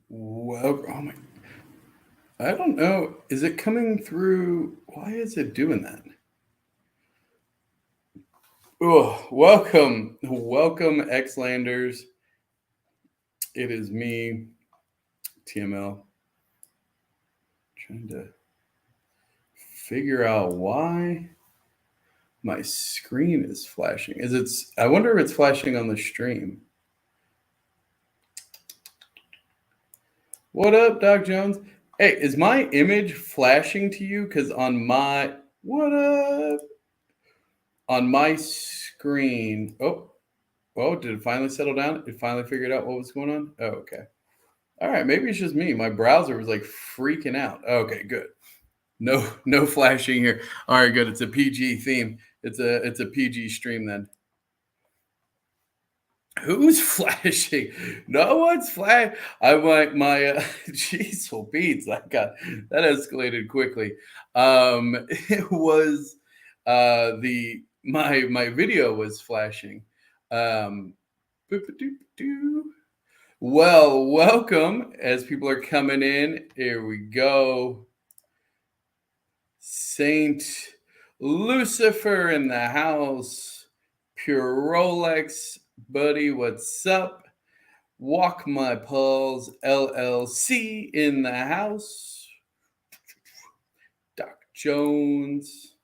Well, oh my, I don't know. Is it coming through? Why is it doing that? Oh, welcome, Xlanders. It is me, TML, trying to figure out why my screen is flashing. I wonder if it's flashing on the stream. What up, Doc Jones? Hey, is my image flashing to you? Because what up? On my screen. Oh, did it finally settle down? It finally figured out what was going on? Oh, okay. All right, maybe it's just me. My browser was like freaking out. Okay, good. No flashing here. All right, good. It's a PG theme. It's a PG stream then. Who's flashing? No one's flash. I like my jeez, well, beats. That escalated quickly. It was the my video was flashing. Boop-a-doop-doo. Well, welcome as people are coming in. Here we go. Saint Lucifer in the house. Pure Rolex, buddy, what's up? Walk My Pulls LLC in the house. Doc Jones.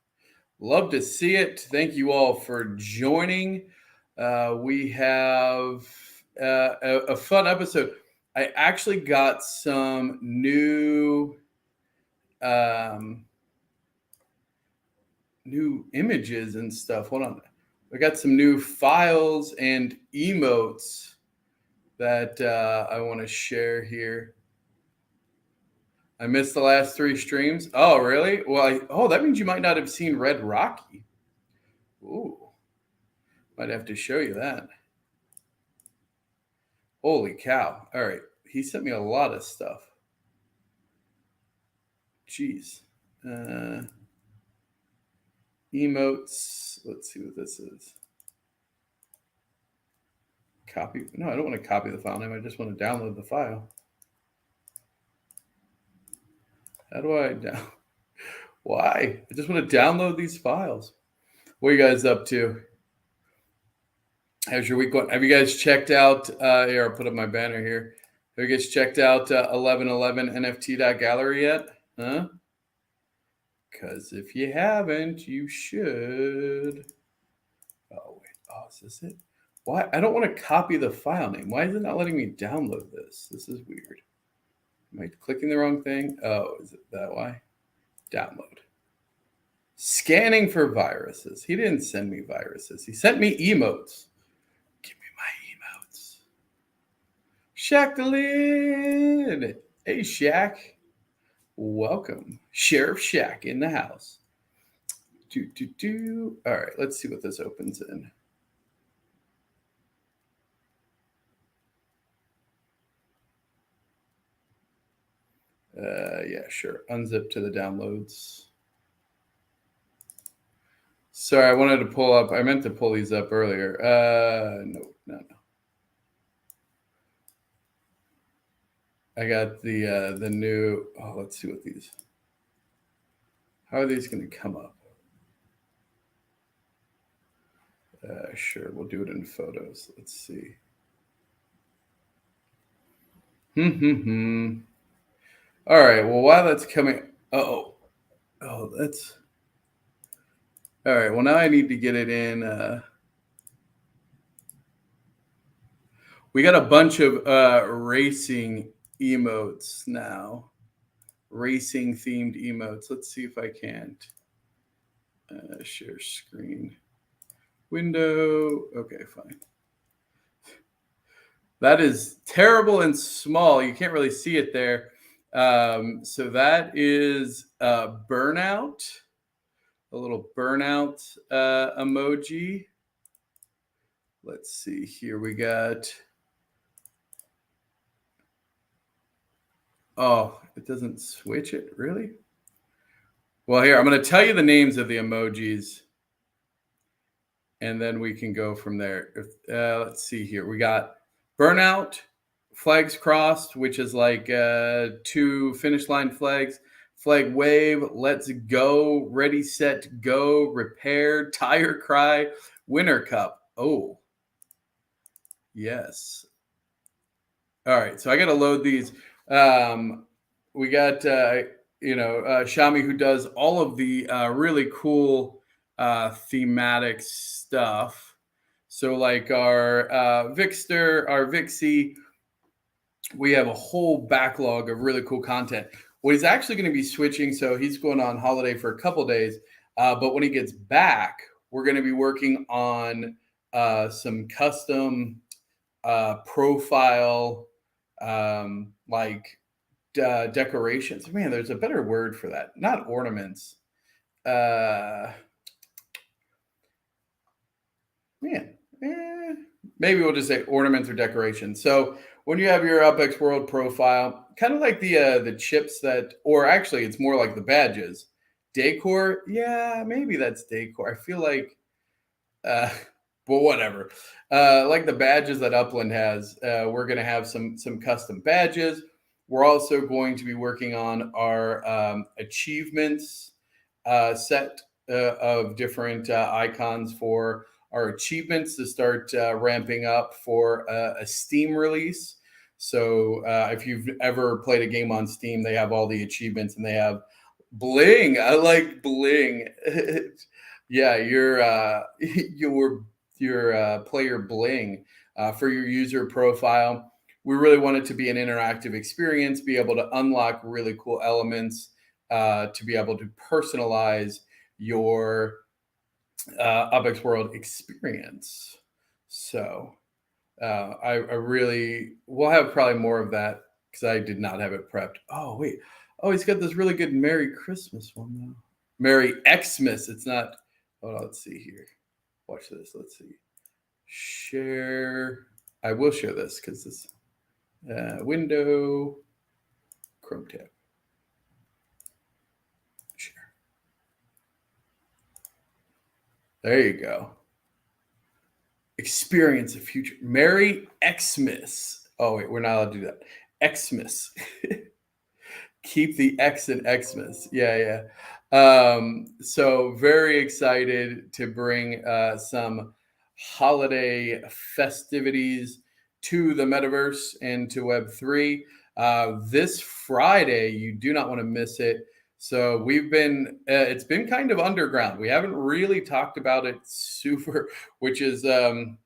Love to see it. Thank you all for joining. We have a fun episode. I actually got some new images and stuff. Hold on. I got some new files and emotes that I want to share here. I missed the last 3 streams. Oh, really? Well, that means you might not have seen Red Rocky. Ooh. Might have to show you that. Holy cow. All right. He sent me a lot of stuff. Jeez. Emotes. Let's see what this is. Copy. No, I don't want to copy the file name. I just want to download the file. How do I down? Why? I just want to download these files. What are you guys up to? How's your week going? Have you guys checked out? Here, I'll put up my banner here. Have you guys checked out 1111nft.gallery yet? Huh? Because if you haven't, you should. Oh, wait. Oh, is this it? Why? I don't want to copy the file name. Why is it not letting me download this? This is weird. Am I clicking the wrong thing? Oh, is it that why? Download. Scanning for viruses. He didn't send me viruses. He sent me emotes. Give me my emotes. Shaq the Lid. Hey, Shaq. Welcome. Sheriff Shaq in the house. All right, let's see what this opens in. Yeah, sure. Unzip to the downloads. Sorry, I meant to pull these up earlier. No. I got the new, let's see what these, how are these going to come up? Sure, we'll do it in photos. Let's see. All right, well, while that's coming, that's, all right, well, now I need to get it in. We got a bunch of racing emotes now. Racing themed emotes. Let's see if I can't share screen. Window. Okay, fine. That is terrible and small. You can't really see it there. So that is burnout. A little burnout emoji. Let's see here. We got. Oh, it doesn't switch it, really? Well, here, I'm going to tell you the names of the emojis, and then we can go from there. Let's see here. We got burnout, flags crossed, which is like 2 finish line flags. Flag wave, let's go, ready, set, go, repair, tire cry, winter cup. Oh, yes. All right, so I got to load these. We got Shami, who does all of the really cool thematic stuff. So like our Vixter, our Vixie, we have a whole backlog of really cool content. What he's actually going to be switching, so he's going on holiday for a couple days, but when he gets back, we're going to be working on some custom profile decorations. Man, there's a better word for that. Not ornaments. Man, maybe we'll just say ornaments or decorations. So when you have your UpX World profile, kind of like the chips that, or actually, it's more like the badges. Decor, yeah, maybe that's decor. I feel like, but whatever. Like the badges that Upland has, we're going to have some custom badges. We're also going to be working on our achievements set of different icons for our achievements to start ramping up for a Steam release. So if you've ever played a game on Steam, they have all the achievements and they have bling. I like bling. Yeah, your player bling for your user profile. We really want it to be an interactive experience, be able to unlock really cool elements, to be able to personalize your UpX World experience. So I really, we'll have probably more of that because I did not have it prepped. Oh, wait. Oh, he's got this really good Merry Christmas one though. Merry Xmas. It's not, hold on, let's see here. Watch this. Let's see. Share. I will share this because this window, Chrome tab. Share. There you go. Experience a future. Merry Xmas. Oh, wait, we're not allowed to do that. Xmas. Keep the X in Xmas. Yeah. So very excited to bring some holiday festivities to the metaverse and to Web3. This Friday, you do not want to miss it. So we've been, it's been kind of underground. We haven't really talked about it super, which is, I mean,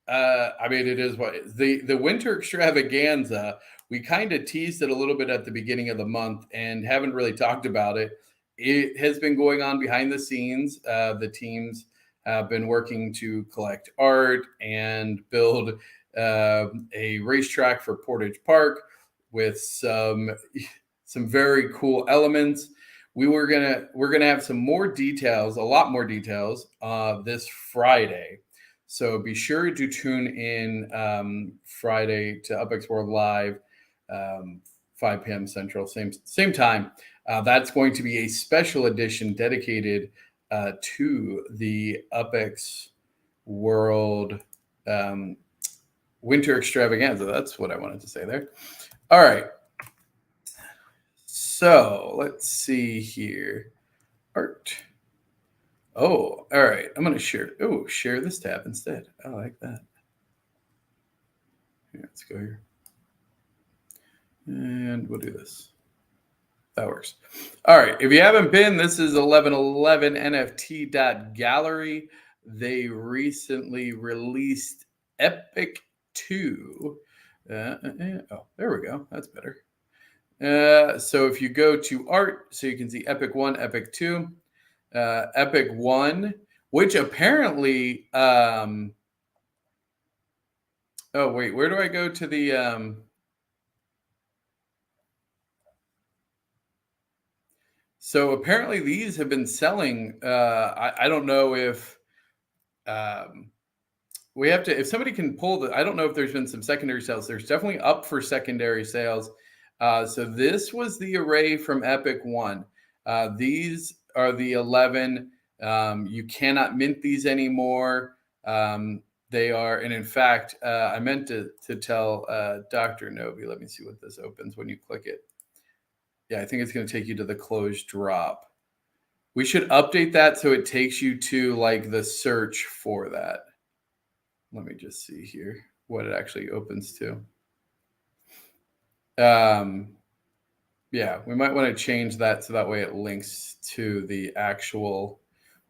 it is what the winter extravaganza. We kind of teased it a little bit at the beginning of the month and haven't really talked about it. It has been going on behind the scenes. The teams have been working to collect art and build a racetrack for Portage Park with some very cool elements. We're gonna have some more details, a lot more details, this Friday. So be sure to tune in Friday to UpX World Live, 5 p.m. Central, same time. That's going to be a special edition dedicated to the UpX World Winter Extravaganza. That's what I wanted to say there. All right. So let's see here. Art. Oh, all right. I'm going to share this tab instead. I like that. Yeah, let's go here. And we'll do this. That works. All right. If you haven't been, this is 1111nft.gallery. They recently released Epic 2. Oh, there we go. That's better. So if you go to art, so you can see Epic 1, Epic 2. Epic 1, which apparently oh wait, where do I go to the so apparently these have been selling. I don't know if we have to, if somebody can pull the, I don't know if there's been some secondary sales. There's definitely up for secondary sales. So this was the array from Epic 1. These are the 11. You cannot mint these anymore. They are, and in fact, I meant to tell Dr. Nobi. Let me see what this opens when you click it. Yeah, I think it's going to take you to the closed drop. We should update that so it takes you to like the search for that. Let me just see here what it actually opens to. Yeah, we might want to change that so that way it links to the actual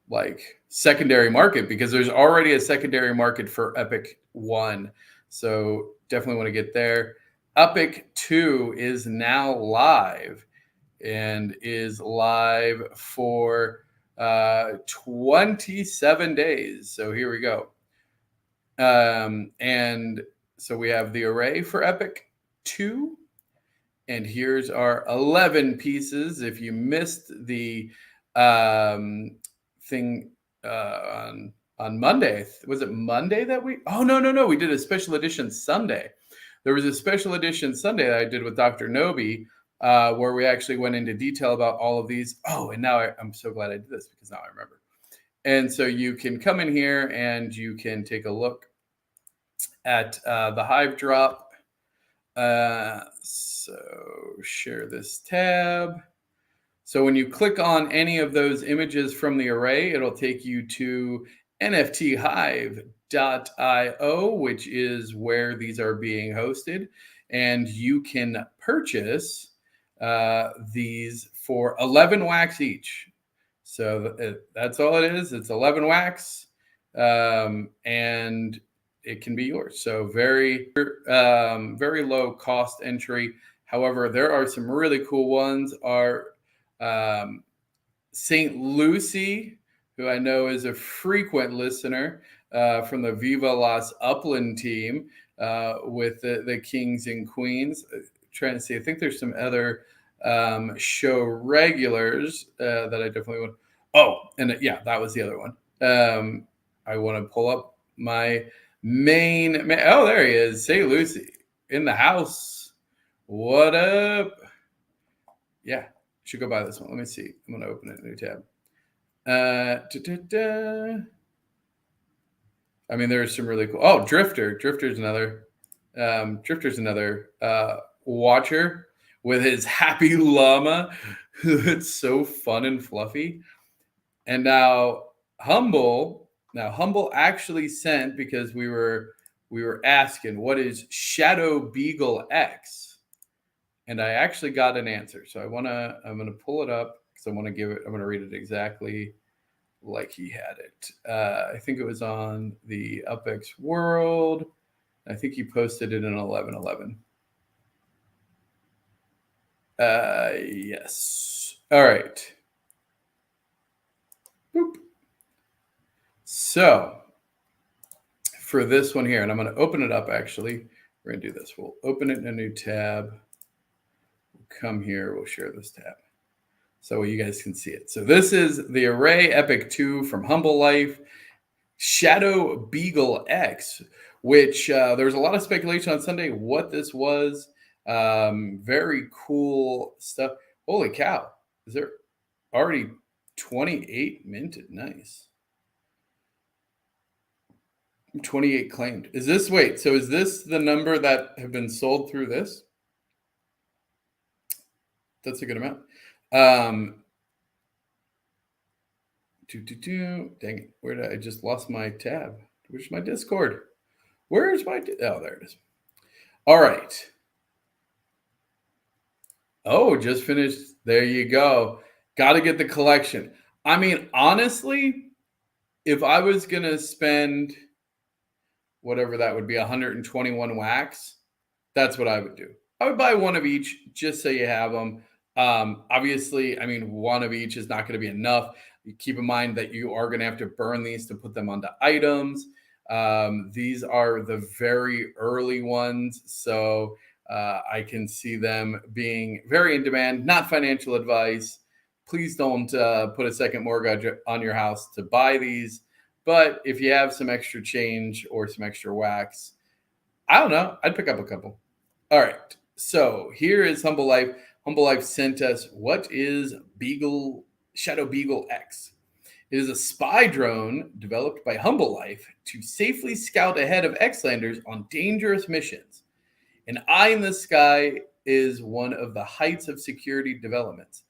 like secondary market, because there's already a secondary market for Epic 1. So definitely want to get there. Epic 2 is now live and is live for 27 days. So here we go. And so we have the array for Epic 2. And here's our 11 pieces. If you missed the thing on Monday, was it Monday that we? Oh, no. We did a special edition Sunday. There was a special edition Sunday that I did with Dr. Nobi, where we actually went into detail about all of these. Oh, and now I'm so glad I did this because now I remember. And so you can come in here and you can take a look at the Hive drop. So share this tab. So when you click on any of those images from the array, it'll take you to nfthive.io, which is where these are being hosted. And you can purchase these for 11 wax each. So that's all it is. It's 11 wax. And it can be yours. So very low cost entry. However, there are some really cool ones. Our St. Lucy, who I know is a frequent listener from the Viva Las Upland team with the Kings and Queens. Trying to see, I think there's some other show regulars that I definitely want. Oh, and yeah, that was the other one. I want to pull up my main. Oh, there he is. St. Lucy in the house. What up? Yeah, should go buy this one. Let me see. I'm going to open it, new tab. I mean, there's some really cool. Oh, Drifter. Drifter's another watcher with his happy llama. It's so fun and fluffy. And now Humble actually sent, because we were asking what is Shadow Beagle X, and I actually got an answer. So I'm gonna pull it up because I'm gonna read it exactly like he had it. I think it was on the UPX World. I think he posted it in 11:11. Yes. All right. Boop. So for this one here, and I'm going to open it up actually. We're going to do this. We'll open it in a new tab. We'll come here. We'll share this tab so you guys can see it. So this is the Array Epic 2 from Humble Life, Shadow Beagle X, which there was a lot of speculation on Sunday what this was. Very cool stuff. Holy cow. Is there already 28 minted? Nice. 28 claimed. Is this the number that have been sold through this? That's a good amount. Dang it. Where did I just lost my tab? Where's my Discord? Where's my oh, there it is. All right. Oh, just finished. There you go. Got to get the collection. I mean, honestly, if I was going to spend whatever that would be, 121 wax, that's what I would do. I would buy one of each just so you have them. Obviously, I mean, one of each is not going to be enough. You keep in mind that you are going to have to burn these to put them onto items. These are the very early ones, so I can see them being very in demand. Not financial advice. Please don't put a second mortgage on your house to buy these. But if you have some extra change or some extra wax, I don't know, I'd pick up a couple. All right. So here is Humble Life. Humble Life sent us what is Shadow Beagle X. It is a spy drone developed by Humble Life to safely scout ahead of Xlanders on dangerous missions. An eye in the sky is one of the heights of security developments.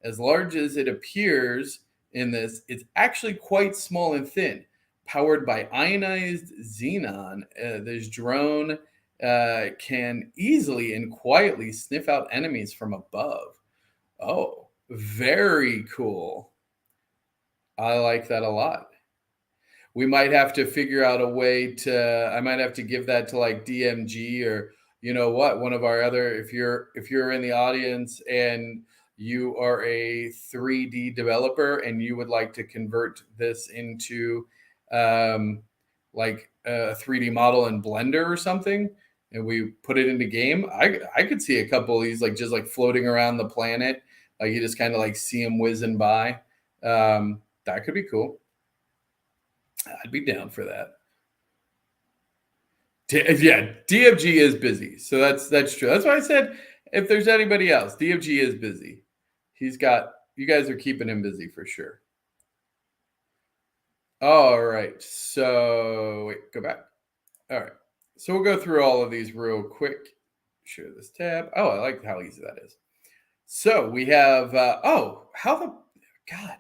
As large as it appears in this, it's actually quite small and thin. Powered by ionized xenon, this drone can easily and quietly sniff out enemies from above. Oh, very cool. I like that a lot. We might have to figure out a way to I might have to give that to like DMG or you know what, one of our other if you're in the audience and you are a 3D developer and you would like to convert this into like a 3D model in Blender or something and we put it into game, I could see a couple of these like just like floating around the planet, like you just kind of like see them whizzing by. That could be cool. I'd be down for that. Yeah, DFG is busy, so that's true. That's why I said if there's anybody else, DFG is busy. He's got you guys are keeping him busy for sure. All right, so wait, go back. All right, so we'll go through all of these real quick. Share this tab. Oh, I like how easy that is. So we have how the God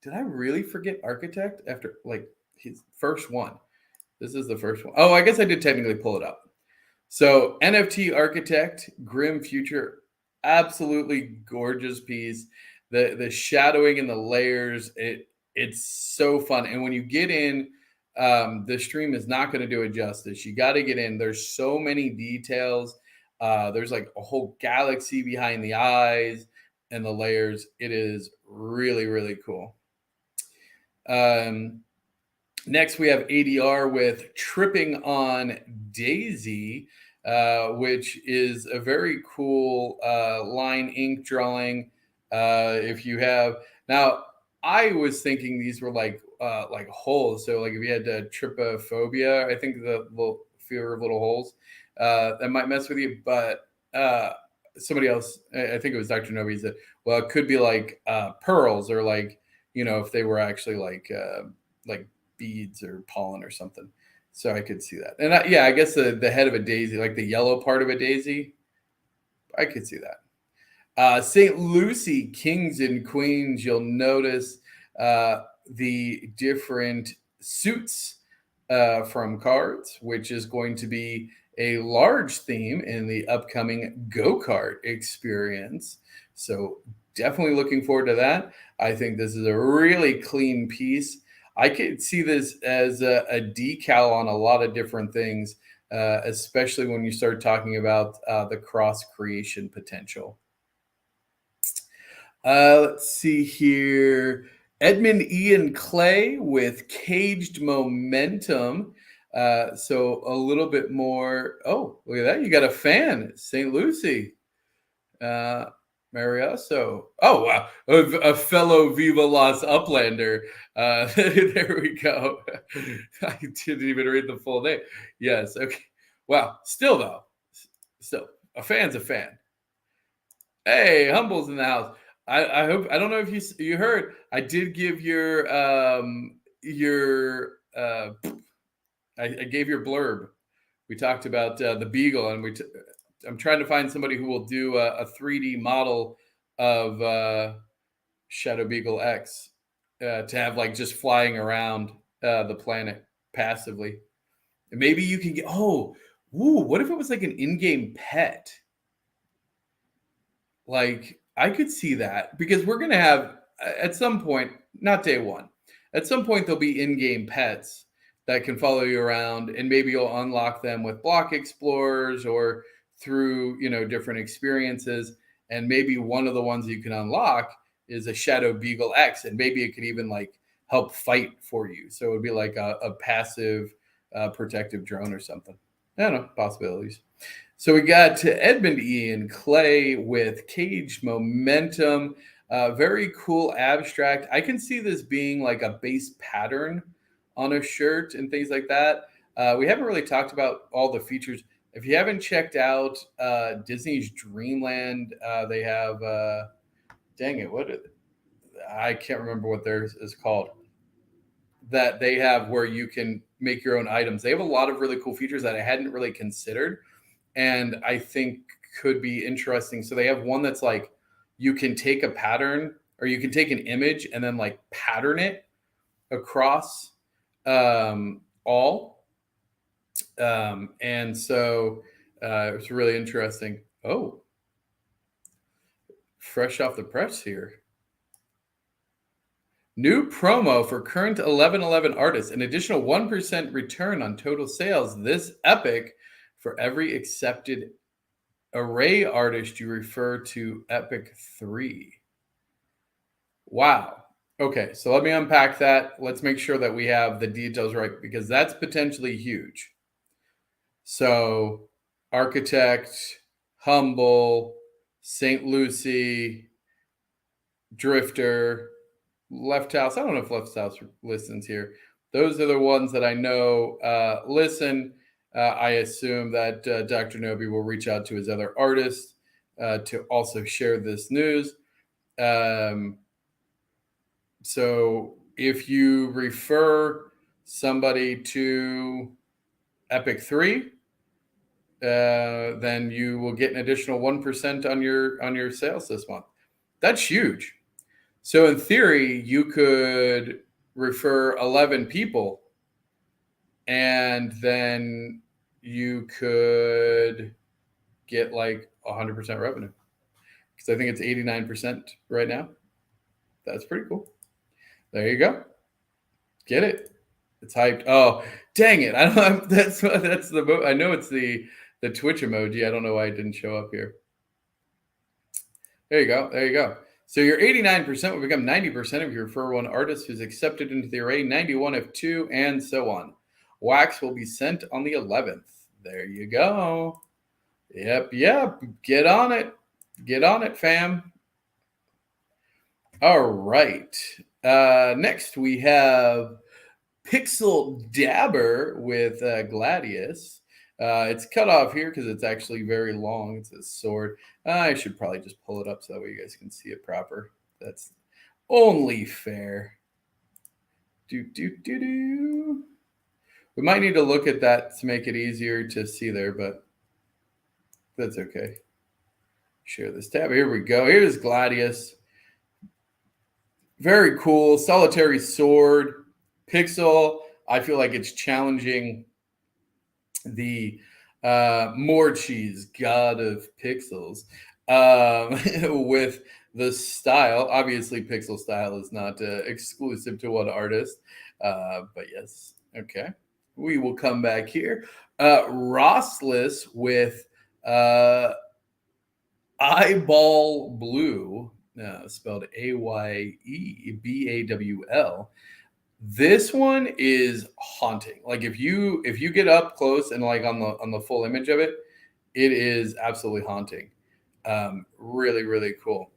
did I really forget Architect after like his first one? This is the first one. Oh, I guess I did technically pull it up. So NFT Architect, Grim Future, absolutely gorgeous piece. The shadowing and the layers, it's so fun. And when you get in, the stream is not going to do it justice. You got to get in. There's so many details. There's like a whole galaxy behind the eyes and the layers. It is really, really cool. Next, we have ADR with Tripping on Daisy, which is a very cool line ink drawing. If you have now, I was thinking these were like holes. So like if you had trypophobia, I think the little fear of little holes that might mess with you. But somebody else, I think it was Dr. Nobi, said, well, it could be like pearls or like if they were actually like beads or pollen or something. So I could see that. And I guess the head of a daisy, like the yellow part of a daisy, I could see that. St. Lucie, Kings and Queens, you'll notice the different suits from cards, which is going to be a large theme in the upcoming go-kart experience. So definitely looking forward to that. I think this is a really clean piece. I could see this as a decal on a lot of different things, especially when you start talking about the cross creation potential. Let's see here. Edmund Ian Clay with Caged Momentum. So a little bit more. Oh, look at that. You got a fan, St. Lucie. Marioso. Oh, wow. A fellow Viva Las Uplander. There we go. I didn't even read the full name. Yes. Okay. Wow. Still, though. Still, a fan's a fan. Hey, Humble's in the house. I hope I don't know if you heard. I did give your I gave your blurb. We talked about the Beagle, and I'm trying to find somebody who will do a 3D model of Shadow Beagle X to have like just flying around the planet passively. And maybe you can get what if it was like an in-game pet? Like I could see that because we're gonna have at some point, not day one, at some point there'll be in-game pets that can follow you around, and maybe you'll unlock them with block explorers or through different experiences. And maybe one of the ones you can unlock is a Shadow Beagle X, and maybe it could even like help fight for you. So it would be like a passive protective drone or something. I don't know, possibilities. So we got to Edmund Ian Clay with Cage Momentum. Very cool abstract. I can see this being like a base pattern on a shirt and things like that. We haven't really talked about all the features. If you haven't checked out Disney's Dreamland, they have, dang it, I can't remember what theirs is called. that they have where you can make your own items. They have a lot of really cool features that I hadn't really considered, and I think could be interesting. So they have one that's like you can take a pattern or you can take an image and then like pattern it across all. And so it's really interesting. Oh, fresh off the press here. New promo for current 1111 artists, an additional 1% return on total sales this epic for every accepted array artist you refer to Epic 3. Wow. Okay, so let me unpack that. Let's make sure that we have the details right because that's potentially huge. So, Architect, Humble, St. Lucie, Drifter, Left House. I don't know if Left House listens here. Those are the ones that I know listen. I assume that Dr. Nobi will reach out to his other artists to also share this news. So if you refer somebody to Epic 3, then you will get an additional 1% on your sales this month. That's huge. So in theory, you could refer 11 people and then you could get like 100% revenue. Because I think it's 89% right now. That's pretty cool. There you go. Get it. It's hyped. Oh, dang it. I don't that's the I know it's the Twitch emoji. I don't know why it didn't show up here. There you go. There you go. So your 89% will become 90% if you refer one artist who's accepted into the array, 91 if two, and so on. Wax will be sent on the 11th. There you go. Yep. Get on it. Get on it, fam. All right. Next, we have Pixel Dabber with Gladius. It's cut off here because it's actually very long. It's a sword. I should probably just pull it up so that way you guys can see it proper. That's only fair. We might need to look at that to make it easier to see there, but that's okay. Share this tab. Here we go. Here's Gladius. Very cool. Solitary sword. Pixel. I feel like it's challenging the Morchie's God of Pixels with the style. Obviously, pixel style is not exclusive to one artist, but yes. Okay. We will come back here. Rossless with Eyeball Blue, spelled Ayebawl. This one is haunting. Like if you get up close and like on the full image of it, it is absolutely haunting. Really, really cool.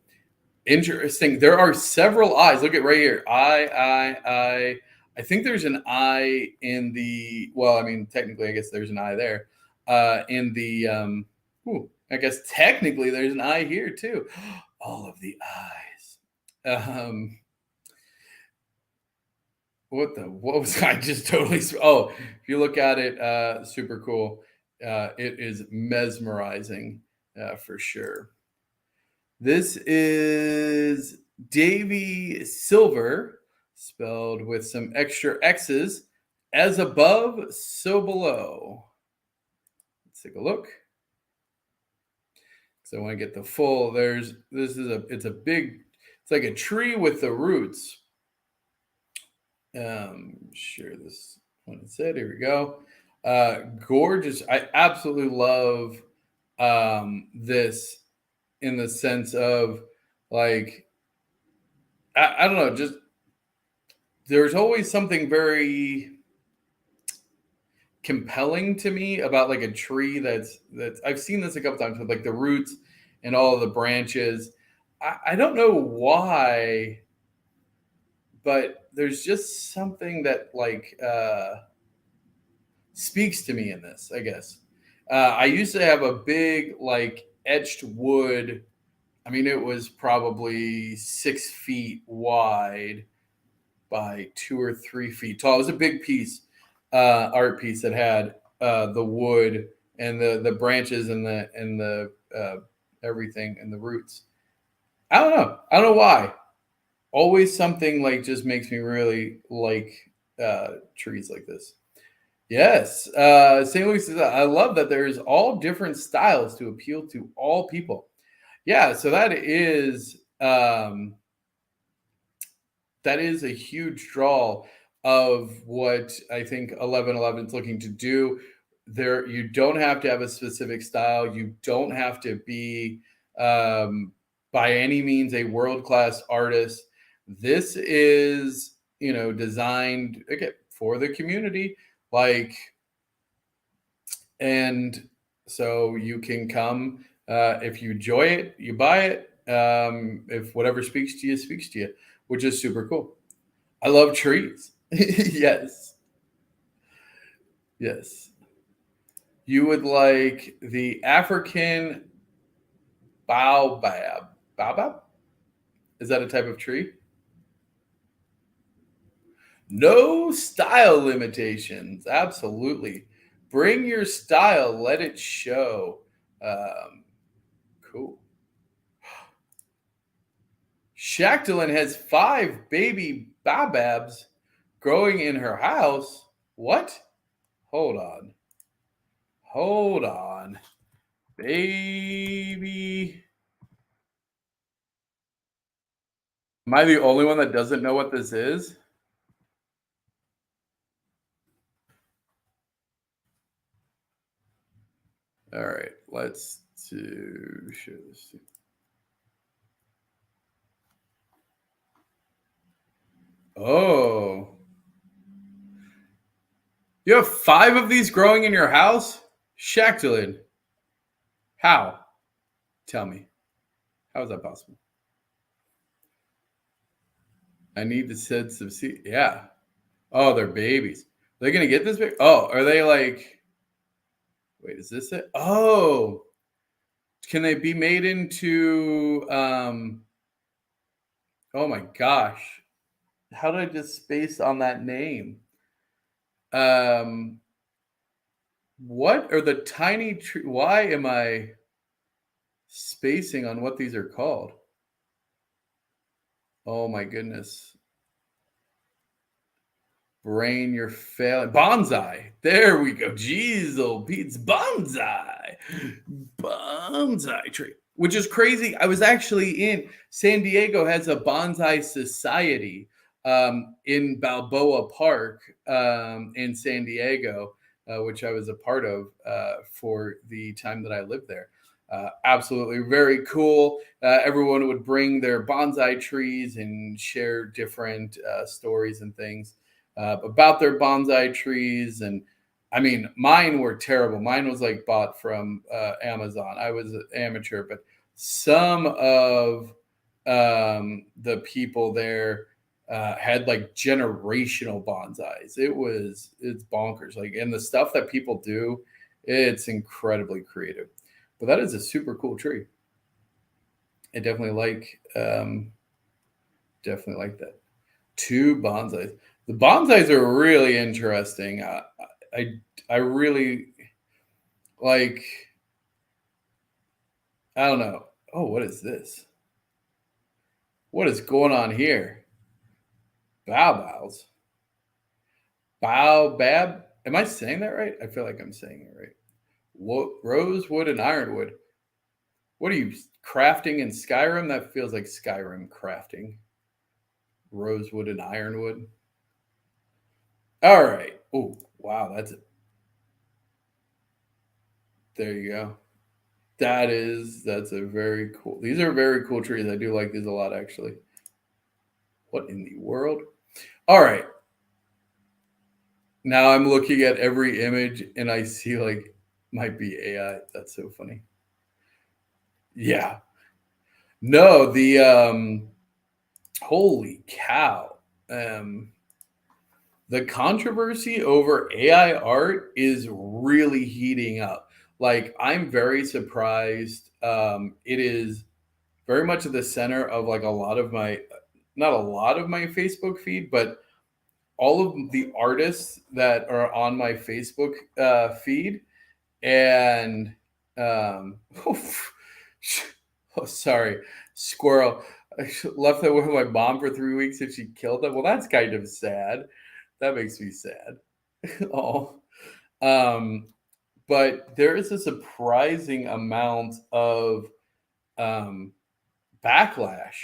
Interesting. There are several eyes. Look at right here. I think there's an eye in the. Well, I mean, technically, I guess there's an eye there. In the. I guess technically there's an eye here too. All of the eyes. What was I just totally? Oh, if you look at it, super cool. It is mesmerizing for sure. This is Davy Silver, spelled with some extra X's. As above, so below. Let's take a look. So I want to get the full. It's like a tree with the roots. Share this one instead. Here we go. Gorgeous. I absolutely love this in the sense of like I don't know, just there's always something very compelling to me about like a tree that's I've seen this a couple times with like the roots and all of the branches. I don't know why, but there's just something that like speaks to me in this, I guess. I used to have a big like etched wood. I mean, it was probably 6 feet wide by 2 or 3 feet tall. It was a big piece, art piece that had the wood and the branches and the everything and the roots. I don't know. I don't know why. Always something like just makes me really like trees like this. Yes, St. Louis says I love that there's all different styles to appeal to all people. Yeah, so that is a huge draw of what I think 1111 is looking to do. There, you don't have to have a specific style. You don't have to be by any means a world class artist. This is, designed again for the community. Like, and so you can come if you enjoy it, you buy it. If whatever speaks to you, which is super cool. I love trees. Yes, yes. You would like the African baobab. Baobab? Is that a type of tree? No style limitations. Absolutely. Bring your style. Let it show. Um, cool. Shactalyn has 5 baby baobabs growing in her house. What? Hold on. Hold on. Baby. Am I the only one that doesn't know what this is? All right, let's do share this. Oh, you have 5 of these growing in your house? Shactalyn. How? Tell me. How is that possible? I need to send some seed. Yeah. Oh, they're babies. They're gonna get this big? Oh, are they like? Wait, is this it? Oh, can they be made into? Oh my gosh! How did I just space on that name? Um, what are the tiny tree? Why am I spacing on what these are called? Oh my goodness. Brain, you're failing. Bonsai. There we go. Jeez, old Pete's bonsai. Bonsai tree. Which is crazy. I was actually in San Diego has a bonsai society in Balboa Park in San Diego, which I was a part of for the time that I lived there. Absolutely very cool. Everyone would bring their bonsai trees and share different stories and things about their bonsai trees. And I mean, mine were terrible. Mine was like bought from Amazon. I was an amateur, but some of the people there had like generational bonsais. It's bonkers. Like, and the stuff that people do, it's incredibly creative. But that is a super cool tree. I definitely like that. 2 bonsais. The bonsais are really interesting. I I really like. I don't know. Oh, what is this? What is going on here? Baobabs. Baobab. Am I saying that right? I feel like I'm saying it right. Rosewood and ironwood. What are you crafting in Skyrim? That feels like Skyrim crafting. Rosewood and ironwood. All right. Oh, wow. There you go. That's a very cool. These are very cool trees. I do like these a lot, actually. What in the world? All right. Now I'm looking at every image and I see like might be AI. That's so funny. Yeah. No, the holy cow. Um the controversy over AI art is really heating up. Like, I'm very surprised. It is very much at the center of like a lot of not a lot of my Facebook feed, but all of the artists that are on my Facebook feed. And oh, sorry, squirrel. I left that with my mom for 3 weeks and she killed it. Well, that's kind of sad. That makes me sad. Oh, um, but there is a surprising amount of um, backlash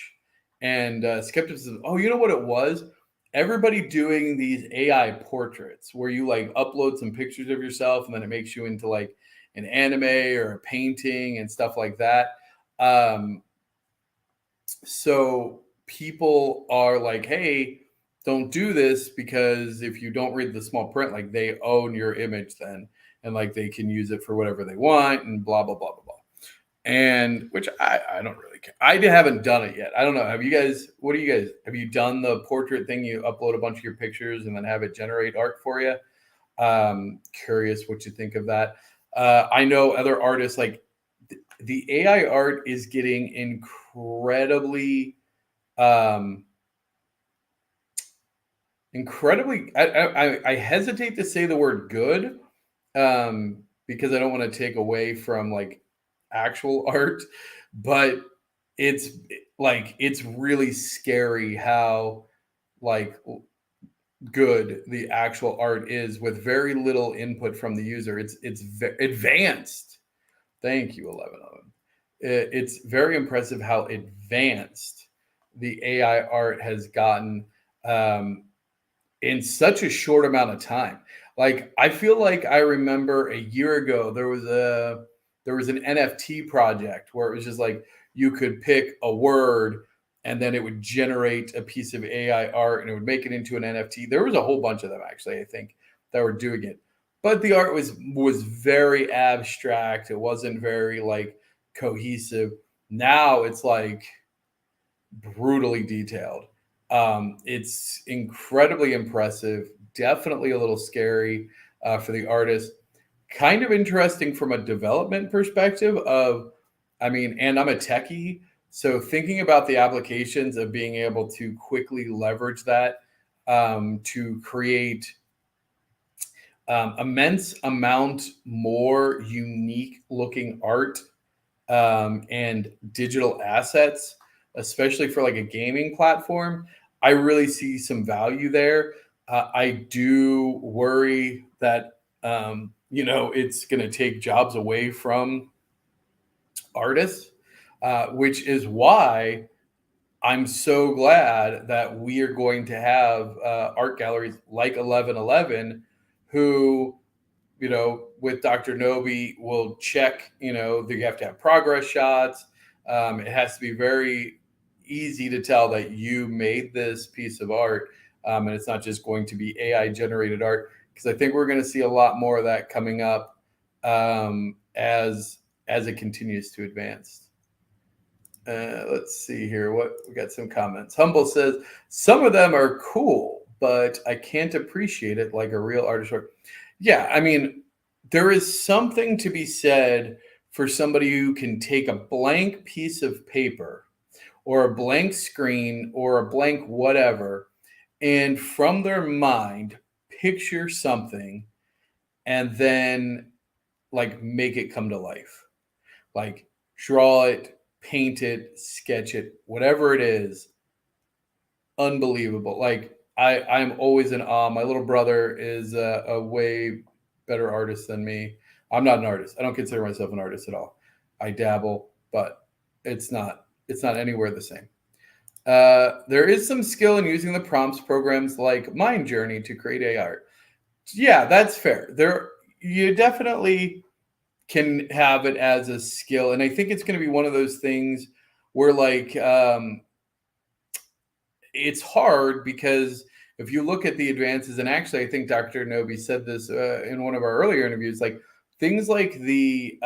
and skepticism. Oh, you know what it was? Everybody doing these AI portraits where you like upload some pictures of yourself and then it makes you into like an anime or a painting and stuff like that. Um, so people are like, hey, don't do this because if you don't read the small print, like they own your image then and like they can use it for whatever they want and blah, blah, blah, blah, blah. And which I don't really care. I haven't done it yet. I don't know. Have you guys, what do you guys, have you done the portrait thing? You upload a bunch of your pictures and then have it generate art for you. Curious what you think of that. I know other artists like the AI art is getting incredibly, um, I hesitate to say the word good, because I don't want to take away from like actual art, but it's like it's really scary how like good the actual art is with very little input from the user. Advanced. Thank you, 1111. It's very impressive how advanced the AI art has gotten. Um, in such a short amount of time. Like I feel like I remember a year ago there was an NFT project where it was just like you could pick a word and then it would generate a piece of AI art and it would make it into an NFT. There was a whole bunch of them actually, I think, that were doing it. But the art was very abstract. It wasn't very like cohesive. Now it's like brutally detailed. It's incredibly impressive, definitely a little scary for the artist. Kind of interesting from a development perspective of, I mean, and I'm a techie, so thinking about the applications of being able to quickly leverage that to create immense amount more unique looking art and digital assets, especially for like a gaming platform. I really see some value there. I do worry that it's going to take jobs away from artists, which is why I'm so glad that we are going to have art galleries like 1111 who with Dr. Nobi, will check, that you have to have progress shots. It has to be very easy to tell that you made this piece of art. And it's not just going to be AI generated art. Because I think we're going to see a lot more of that coming up as it continues to advance. Let's see here. What we got some comments. Humble says, some of them are cool, but I can't appreciate it like a real artist work. Yeah, I mean, there is something to be said for somebody who can take a blank piece of paper or a blank screen or a blank whatever, and from their mind picture something and then like make it come to life. Like draw it, paint it, sketch it, whatever it is. Unbelievable. Like I'm always in awe. My little brother is a way better artist than me. I'm not an artist. I don't consider myself an artist at all. I dabble, but it's not anywhere the same. There is some skill in using the prompts programs like Mind Journey to create AI art. Yeah, that's fair. There, you definitely can have it as a skill, and I think it's going to be one of those things where like it's hard because if you look at the advances, and actually I think Dr. Nobi said this in one of our earlier interviews, like things like the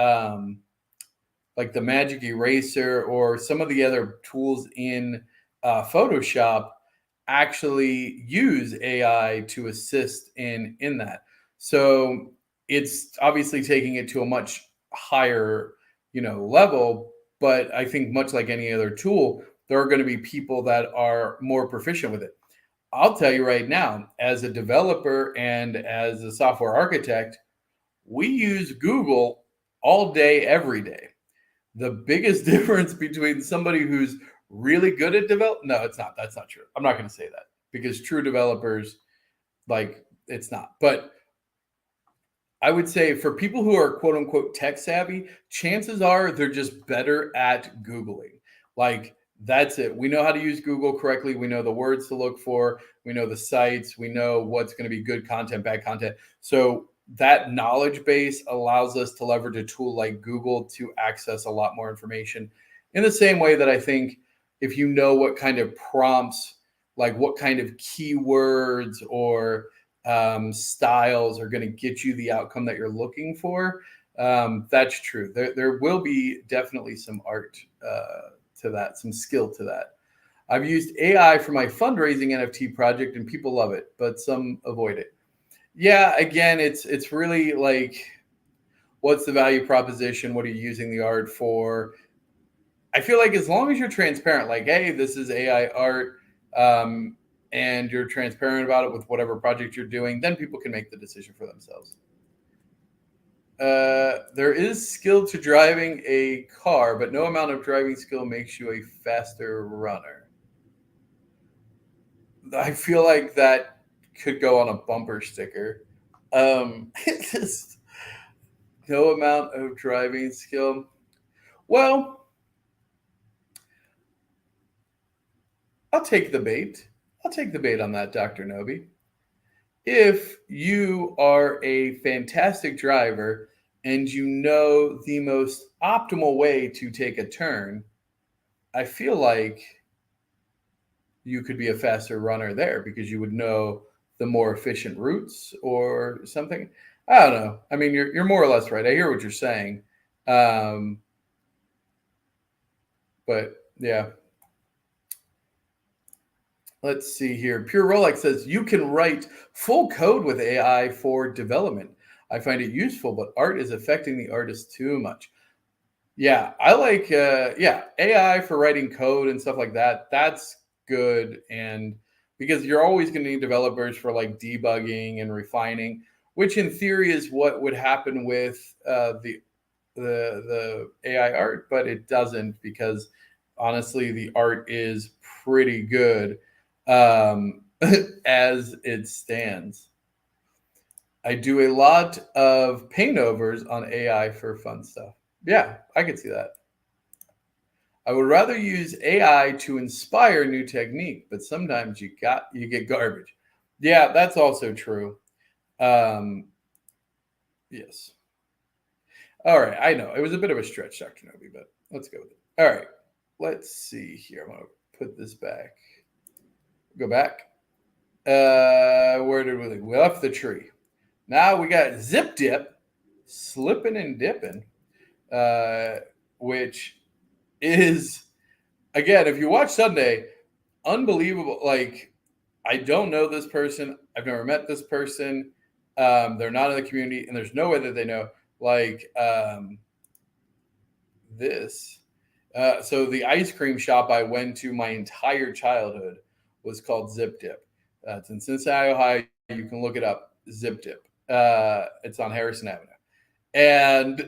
magic eraser or some of the other tools in Photoshop actually use AI to assist in that. So it's obviously taking it to a much higher level, but I think much like any other tool, there are going to be people that are more proficient with it. I'll tell you right now, as a developer and as a software architect, we use Google all day, every day. The biggest difference between somebody who's really good at develop, no, it's not. That's not true. I'm not going to say that because true developers, like, it's not. But I would say for people who are quote unquote tech savvy, chances are they're just better at Googling. Like, that's it. We know how to use Google correctly. We know the words to look for. We know the sites. We know what's going to be good content, bad content. So that knowledge base allows us to leverage a tool like Google to access a lot more information. In the same way that I think if you know what kind of prompts, like what kind of keywords or styles are going to get you the outcome that you're looking for. That's true. There will be definitely some art to that, some skill to that. I've used AI for my fundraising NFT project and people love it, but some avoid it. Yeah, again, it's really like, what's the value proposition? What are you using the art for? I feel like as long as you're transparent, like, hey, this is AI art, and you're transparent about it with whatever project you're doing, then people can make the decision for themselves. There is skill to driving a car, but no amount of driving skill makes you a faster runner. I feel like that could go on a bumper sticker. Just no amount of driving skill. Well, I'll take the bait. I'll take the bait on that, Dr. Nobi. If you are a fantastic driver and you know the most optimal way to take a turn, I feel like you could be a faster runner there because you would know the more efficient routes or something. I don't know. I mean, you're more or less right. I hear what you're saying. But yeah. Let's see here. Pure Rolex says you can write full code with AI for development. I find it useful, but art is affecting the artist too much. Yeah, I like AI for writing code and stuff like that. That's good, and because you're always going to need developers for like debugging and refining, which in theory is what would happen with the AI art, but it doesn't because honestly, the art is pretty good as it stands. I do a lot of paint overs on AI for fun stuff. Yeah, I could see that. I would rather use AI to inspire new technique, but sometimes you get garbage. Yeah, that's also true. Um, yes. All right, I know it was a bit of a stretch, Dr. Nobi, but let's go with it. All right, let's see here. I'm gonna put this back. Go back. Where did we leave? We left the tree. Now we got Zip Dip, slipping and dipping, uh, which is again, if you watch Sunday, unbelievable. Like, I don't know this person. I've never met this person. They're not in the community, and there's no way that they know. Like this. So the ice cream shop I went to my entire childhood was called Zip Dip. It's in Cincinnati, Ohio. You can look it up. Zip Dip. It's on Harrison Avenue. And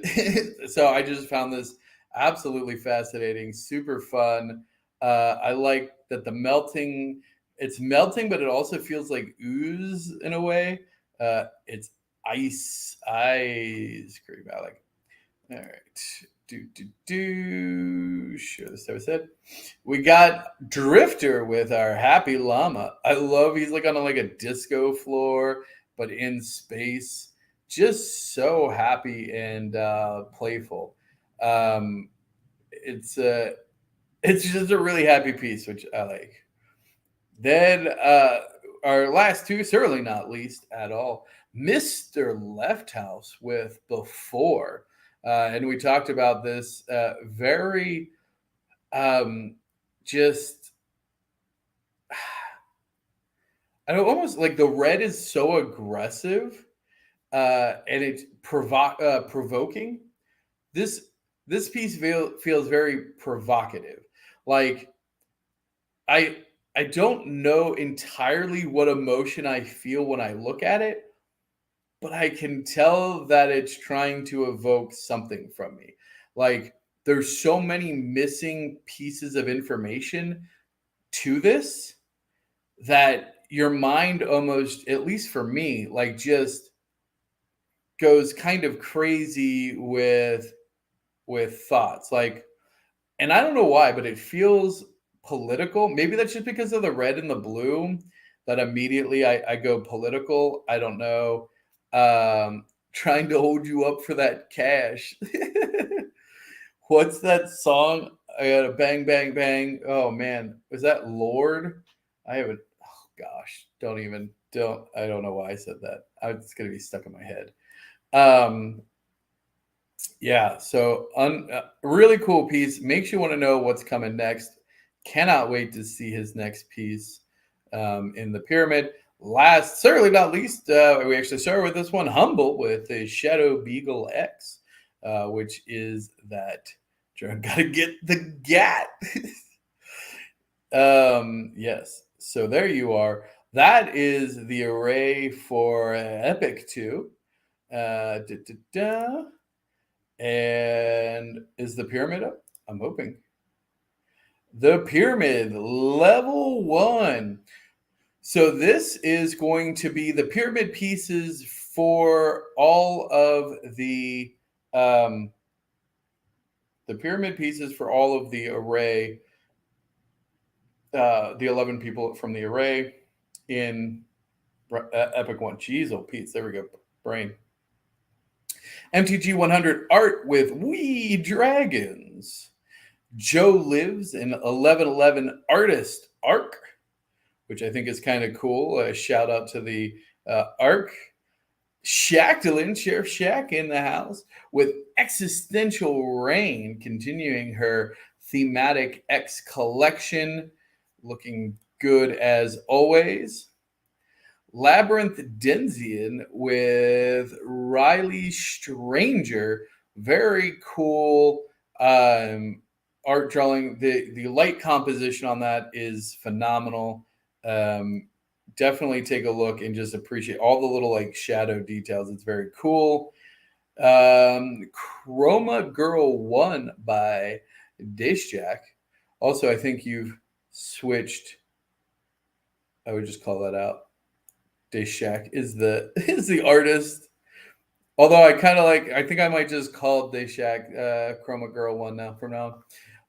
so I just found this absolutely fascinating, super fun. I like that it's melting, but it also feels like ooze in a way. It's ice cream. I like it. All right. Sure, this I said. We got Drifter with our happy llama. I love he's like on a disco floor, but in space. Just so happy and playful. Um, it's just a really happy piece, which I like. Then our last two, certainly not least at all, Mr. Left House with Before. And we talked about this very just, I don't almost like the red is so aggressive and it's provoking. This this piece feels very provocative. Like I don't know entirely what emotion I feel when I look at it, but I can tell that it's trying to evoke something from me. Like there's so many missing pieces of information to this that your mind almost, at least for me, like just goes kind of crazy with thoughts. Like, and I don't know why, but it feels political. Maybe that's just because of the red and the blue that immediately I go political. I don't know. Trying to hold you up for that cash. What's that song? I got a bang, bang, bang. Oh man, was that Lord? I haven't. Oh gosh, I don't know why I said that. It's gonna be stuck in my head. Um, yeah, so really cool piece. Makes you want to know what's coming next. Cannot wait to see his next piece in the pyramid. Last, certainly not least, we actually started with this one, Humble, with the Shadow Beagle X, which is that gotta get the GAT. Yes, so there you are. That is the array for Epic 2. Da, da, da. And is the pyramid up? I'm hoping. The pyramid, level 1. So this is going to be the pyramid pieces for all of the pyramid pieces for all of the array, the 11 people from the array in Epic 1. Jeez, oh Pete, there we go. Brain. MTG 100 art with Wee Dragons. Joe Lives in 1111 Artist Arc, which I think is kind of cool. A shout out to the Arc. Shacklin, Sheriff Shack in the house with Existential Rain, continuing her thematic X collection. Looking good as always. Labyrinth Denzian with Riley Stranger. Very cool art drawing. The light composition on that is phenomenal. Definitely take a look and just appreciate all the little like shadow details. It's very cool. Chroma Girl 1 by Dashjack. Also, I think you've switched. I would just call that out. Dashjack is the artist. Although I kind of like, I think I might just call Dashjack Chroma Girl 1 now from now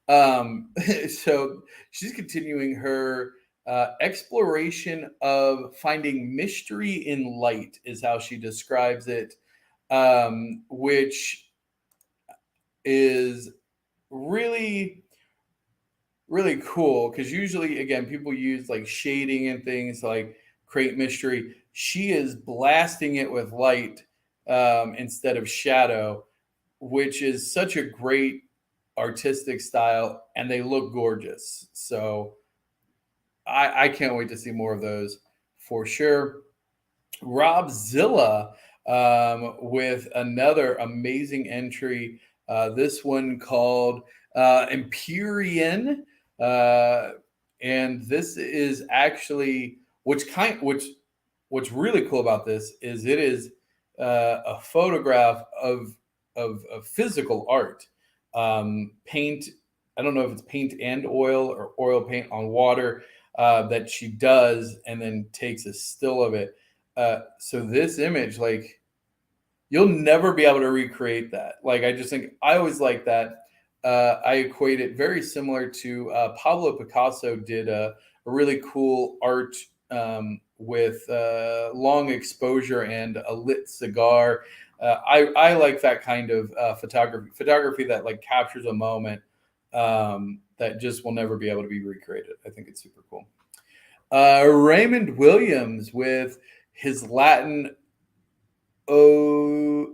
on. So she's continuing her exploration of finding mystery in light, is how she describes it, which is really, really cool because usually, again, people use like shading and things like create mystery. She is blasting it with light instead of shadow, which is such a great artistic style, and they look gorgeous. So I can't wait to see more of those for sure. Rob Zilla with another amazing entry. This one called Empyrean, and this is actually what's really cool about this is it is a photograph of physical art, paint. I don't know if it's paint and oil or oil paint on water that she does, and then takes a still of it. So this image, like, you'll never be able to recreate that. Like, I just think I always like that. I equate it very similar to Pablo Picasso did a really cool art with long exposure and a lit cigar. I like that kind of photography that like captures a moment that just will never be able to be recreated. I think it's super cool. Raymond Williams with his Latin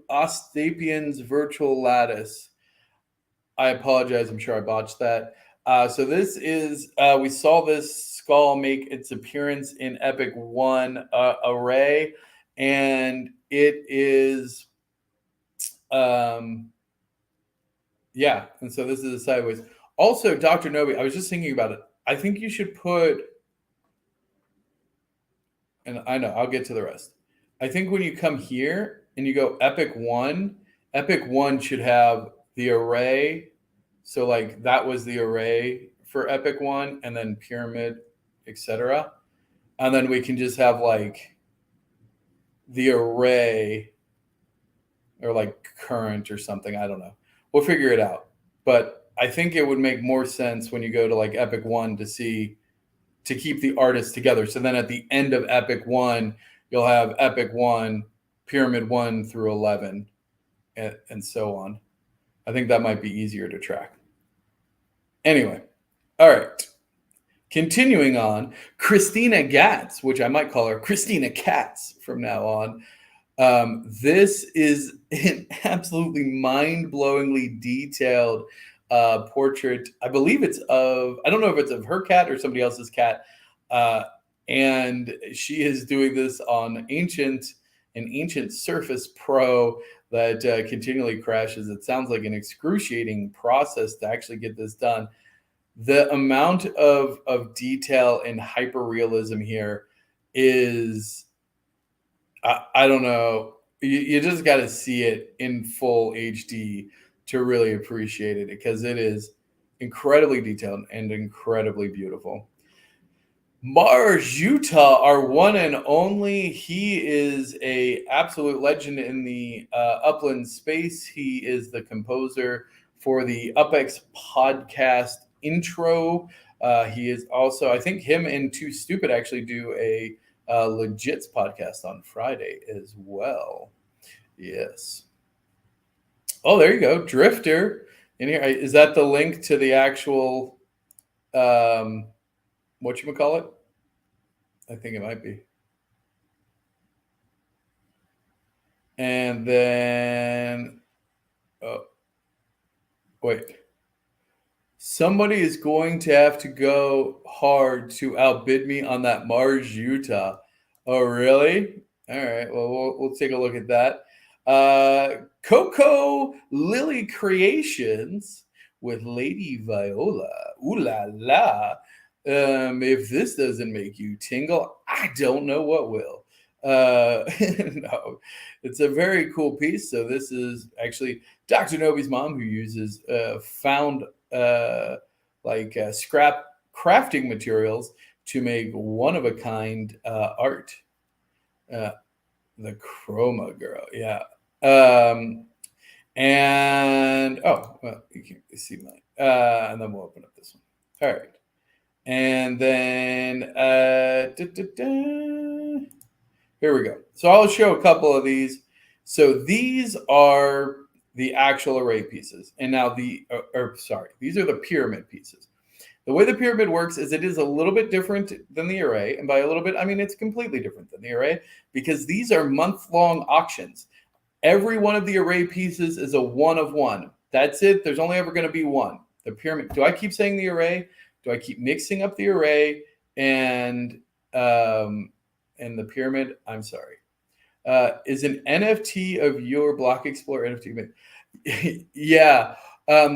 Ostapians Virtual Lattice. I apologize. I'm sure I botched that. So this is, we saw this skull make its appearance in Epic 1 array, and it is, yeah. And so this is a sideways. Also, Dr. Nobi, I was just thinking about it. I think you should put, and I know I'll get to the rest. I think when you come here and you go Epic One should have the array. So like that was the array for Epic One, and then Pyramid, etc. And then we can just have like the array or like current or something. I don't know. We'll figure it out. But I think it would make more sense when you go to like Epic One to keep the artists together. So then at the end of Epic One, you'll have Epic One, Pyramid 1 through 11, and so on. I think that might be easier to track. Anyway, all right. Continuing on, Christina Gatz, which I might call her Christina Katz from now on. This is an absolutely mind-blowingly detailed portrait. I believe it's of, I don't know if it's of her cat or somebody else's cat. And she is doing this on an ancient Surface Pro that continually crashes. It sounds like an excruciating process to actually get this done. The amount of detail and hyperrealism here is, I don't know. You just got to see it in full HD to really appreciate it, because it is incredibly detailed and incredibly beautiful. Mars, Utah, our one and only. He is a absolute legend in the upland space. He is the composer for the UPX podcast intro. He is also, I think him and Too Stupid actually do a Legits podcast on Friday as well. Yes. Oh, there you go. Drifter in here. Is that the link to the actual whatchamacallit? I think it might be. And then, oh, wait. Somebody is going to have to go hard to outbid me on that Mars, Utah. Oh, really? All right. Well, we'll take a look at that. Coco Lily Creations with Lady Viola. Ooh la la. If this doesn't make you tingle, I don't know what will. No, it's a very cool piece. So this is actually Dr. Nobi's mom, who uses found scrap crafting materials to make one-of-a-kind art. The Chroma Girl, yeah. And oh, well, you can see mine. And then we'll open up this one. All right. And then here we go. So I'll show a couple of these. So these are the actual array pieces. And now these are the pyramid pieces. The way the pyramid works is it is a little bit different than the array. And by a little bit, I mean it's completely different than the array, because these are month-long auctions. Every one of the array pieces is a one of one. That's it. There's only ever going to be one. The pyramid. Do I keep saying the array? Do I keep mixing up the array and the pyramid? I'm sorry. Is an NFT of your Block Explorer NFT? Yeah.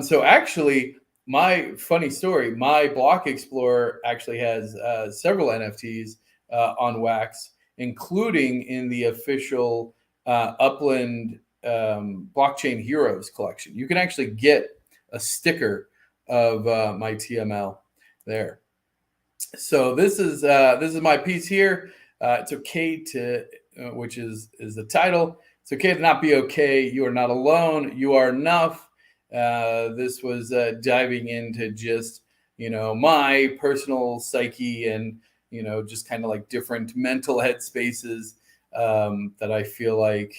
So actually, my funny story, my Block Explorer actually has several NFTs on Wax, including in the official Upland Blockchain Heroes collection. You can actually get a sticker of my TML there. So this is my piece here. It's okay to, which is the title. It's okay to not be okay. You are not alone. You are enough. This was diving into just, my personal psyche and, just kind of like different mental headspaces that I feel like,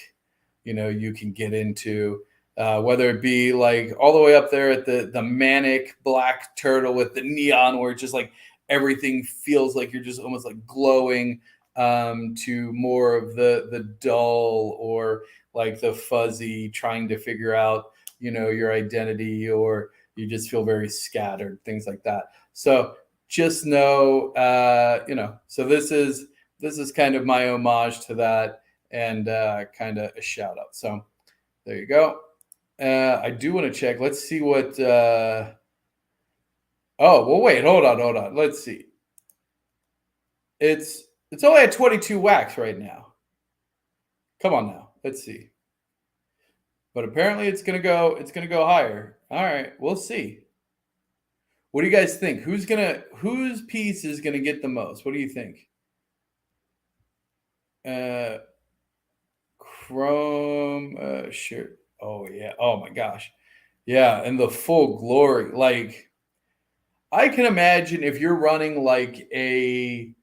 you can get into, whether it be like all the way up there at the manic black turtle with the neon, where it's just like everything feels like you're just almost like glowing, to more of the dull or like the fuzzy, trying to figure out, your identity, or you just feel very scattered, things like that. So just know, so this is kind of my homage to that, and kind of a shout out. So there you go. I do want to check. Let's see what Oh, well, wait, hold on. Let's see. It's only at 22 wax right now. Come on now. Let's see. But apparently it's gonna go higher. All right, we'll see. What do you guys think? Whose piece is gonna get the most? What do you think? Uh Chrome sure. Oh yeah. Oh my gosh. Yeah, and the full glory. Like I can imagine if you're running like I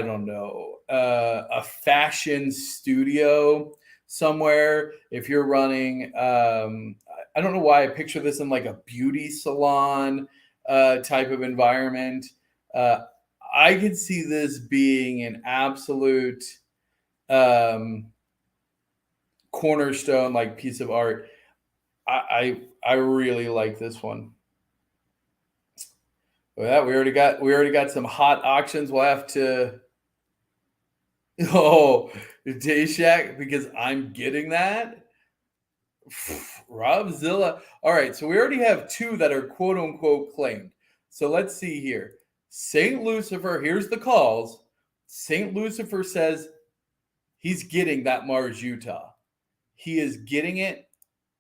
don't know, a fashion studio somewhere. If you're running, I don't know why I picture this in like a beauty salon type of environment. Uh, I could see this being an absolute um, cornerstone, like piece of art. I really like this one. Well, we already got some hot auctions. We'll have to. Oh, Dayshack, because I'm getting that. Robzilla. All right, so we already have two that are quote unquote claimed. So let's see here. St. Lucifer, here's the calls. St. Lucifer says he's getting that Mars Utah. He is getting it,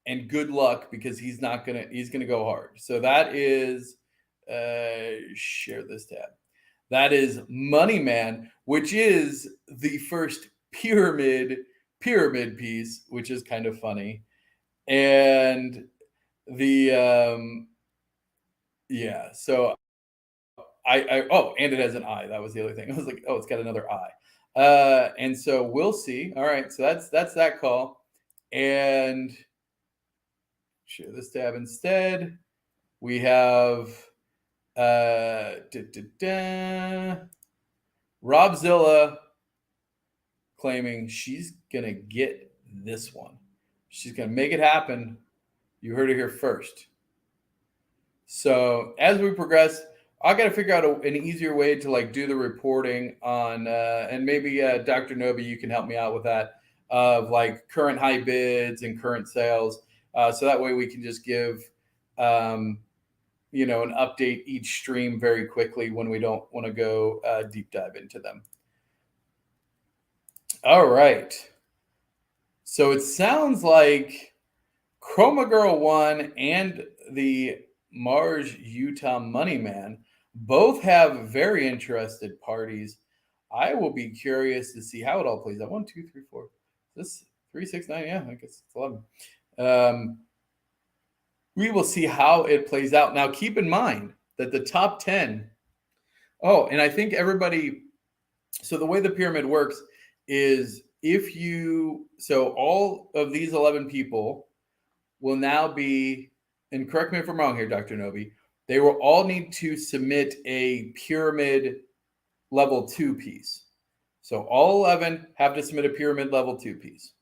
and good luck because he's gonna go hard. So that is share this tab. That is Money Man, which is the first pyramid piece, which is kind of funny. And the yeah, so I oh, and it has an eye. That was the other thing. I was like, oh, it's got another eye. And so we'll see. All right, so that's that call. And share this tab instead. We have Robzilla claiming she's gonna get this one. She's gonna make it happen. You heard it here first. So as we progress, I got to figure out an easier way to like do the reporting on, and maybe Dr. Nobi, you can help me out with that of like current high bids and current sales. So that way we can just give, um, an update each stream very quickly when we don't want to go deep dive into them. All right. So it sounds like Chroma Girl 1 and the Mars Utah Money Man both have very interested parties. I will be curious to see how it all plays out. 1, 2, 3, 4. This 3, 6, 9. Yeah, I guess it's 11. We will see how it plays out. Now, keep in mind that the top 10. Oh, and I think everybody. So the way the pyramid works is so all of these 11 people will now be, and correct me if I'm wrong here, Dr. Nobi, they will all need to submit a pyramid level 2 piece. So all 11 have to submit a pyramid level 2 piece.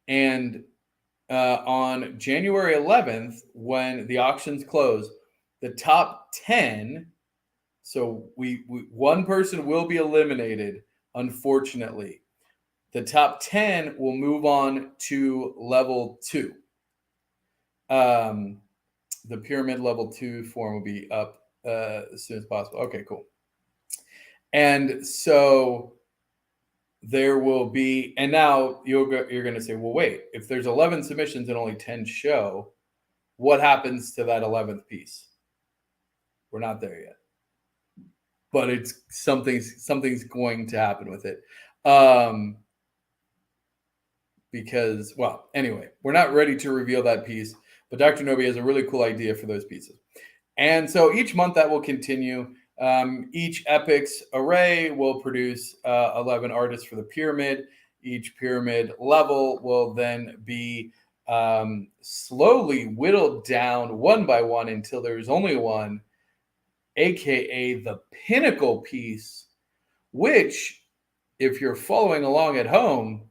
And on January 11th, when the auctions close, the top 10, so we one person will be eliminated, unfortunately. The top 10 will move on to level 2. The pyramid level 2 form will be up as soon as possible. Okay, cool. And so there will be, and now you're going to say, well, wait, if there's 11 submissions and only 10 show, what happens to that 11th piece? We're not there yet, but it's something's going to happen with it. Because, well, anyway, we're not ready to reveal that piece, but Dr. Nobi has a really cool idea for those pieces. And so each month that will continue. Each Epix array will produce 11 artists for the pyramid. Each pyramid level will then be slowly whittled down one by one until there's only one, aka the pinnacle piece, which, if you're following along at home,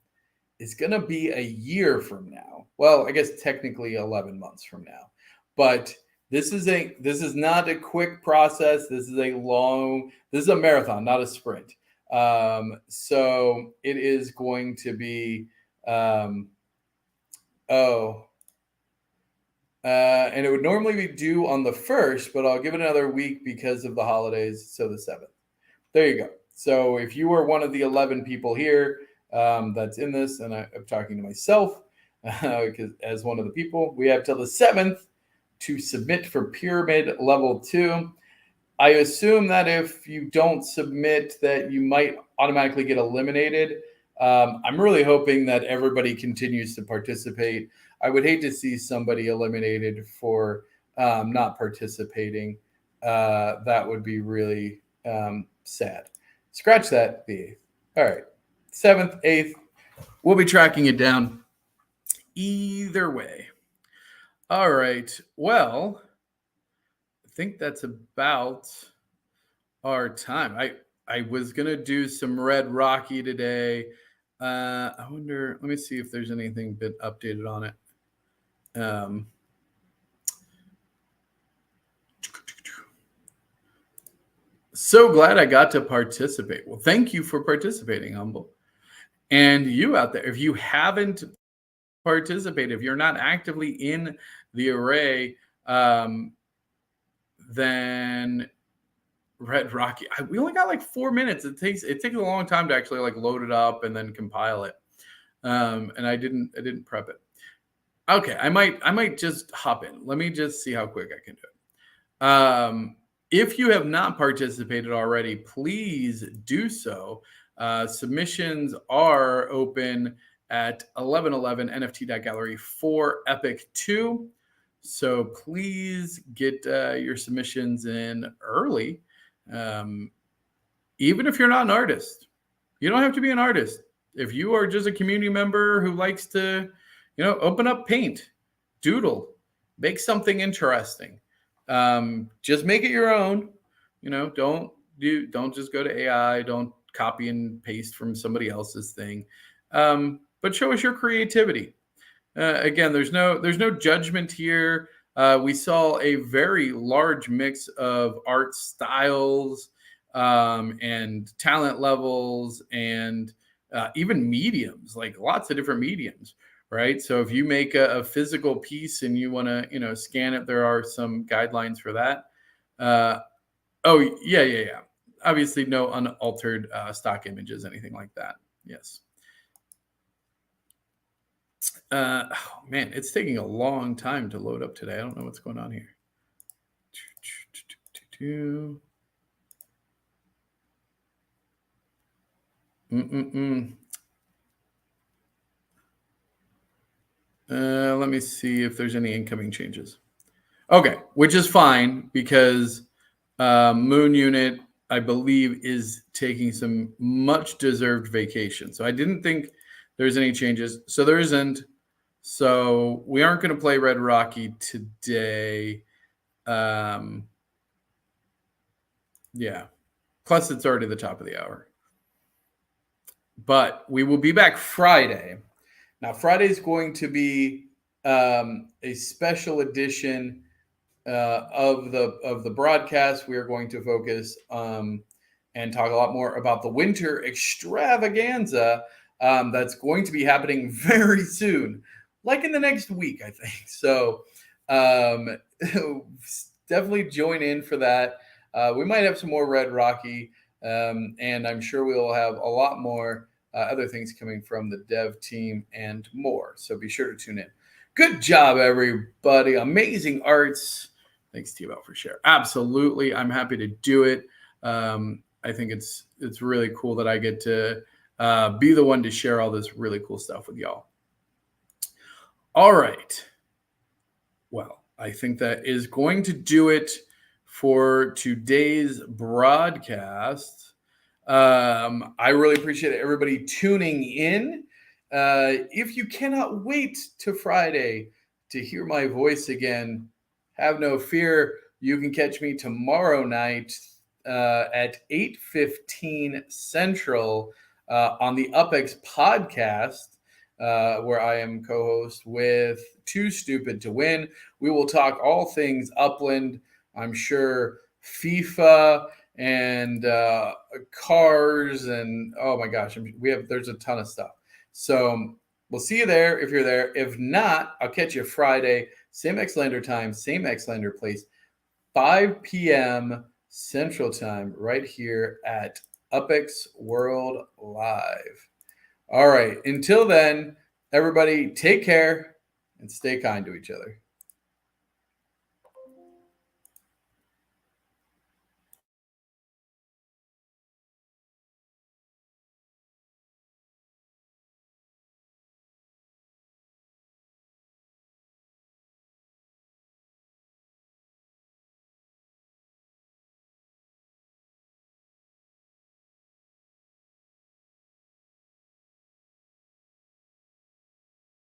is going to be a year from now. Well, I guess technically 11 months from now. But this is not a quick process. This is a marathon, not a sprint. So it is going to be oh, And it would normally be due on the 1st, but I'll give it another week because of the holidays. So the 7th. There you go. So if you are one of the 11 people here that's in this, and I'm talking to myself because as one of the people, we have till the 7th to submit for Pyramid Level 2. I assume that if you don't submit that you might automatically get eliminated. I'm really hoping that everybody continues to participate. I would hate to see somebody eliminated for not participating. That would be really sad. Scratch that, the 8th. All right, 7th, 8th. We'll be tracking it down either way. All right, well, I think that's about our time. I was gonna do some Red Rocky today. I wonder. Let me see if there's anything been updated on it. So glad I got to participate. Well, thank you for participating, Humble. And you out there, if you haven't participated, if you're not actively in the array, then Red Rocky. We only got like 4 minutes. It takes a long time to actually like load it up and then compile it. And I didn't prep it. Okay, I might just hop in. Let me just see how quick I can do it. If you have not participated already, please do so. Submissions are open at 11:11 NFT.gallery for Epic 2. So please get your submissions in early. Even if you're not an artist, you don't have to be an artist. If you are just a community member who likes to, open up paint, doodle, make something interesting. Just make it your own. Don't just go to AI. Don't copy and paste from somebody else's thing. But show us your creativity. Again, there's no judgment here. We saw a very large mix of art styles and talent levels and even mediums, like lots of different mediums, right? So if you make a physical piece and you want to, scan it, there are some guidelines for that. Oh, yeah. Obviously, no unaltered stock images, anything like that. Yes. Oh man, it's taking a long time to load up today. I don't know what's going on here. Let me see if there's any incoming changes. Okay, which is fine because Moon Unit, I believe, is taking some much deserved vacation. So I didn't think there's any changes. So there isn't. So we aren't going to play Red Rocky today. Yeah. Plus, it's already the top of the hour. But we will be back Friday. Now, Friday is going to be a special edition of the broadcast. We are going to focus and talk a lot more about the winter extravaganza that's going to be happening very soon, like in the next week, I think. So definitely join in for that. We might have some more Red Rocky, and I'm sure we'll have a lot more other things coming from the dev team and more. So be sure to tune in. Good job, everybody. Amazing arts. Thanks, T-Bell, for sharing. Absolutely. I'm happy to do it. I think it's really cool that I get to be the one to share all this really cool stuff with y'all. All right. Well, I think that is going to do it for today's broadcast. I really appreciate everybody tuning in. If you cannot wait to Friday to hear my voice again, have no fear. You can catch me tomorrow night at 8:15 Central on the UPX podcast, where I am co-host with Too Stupid to Win. We will talk all things Upland. I'm sure FIFA and cars and oh my gosh, there's a ton of stuff. So we'll see you there if you're there. If not, I'll catch you Friday, same Xlander time, same Xlander place, 5 p.m. Central Time, right here at UPX World Live. All right. Until then, everybody take care and stay kind to each other.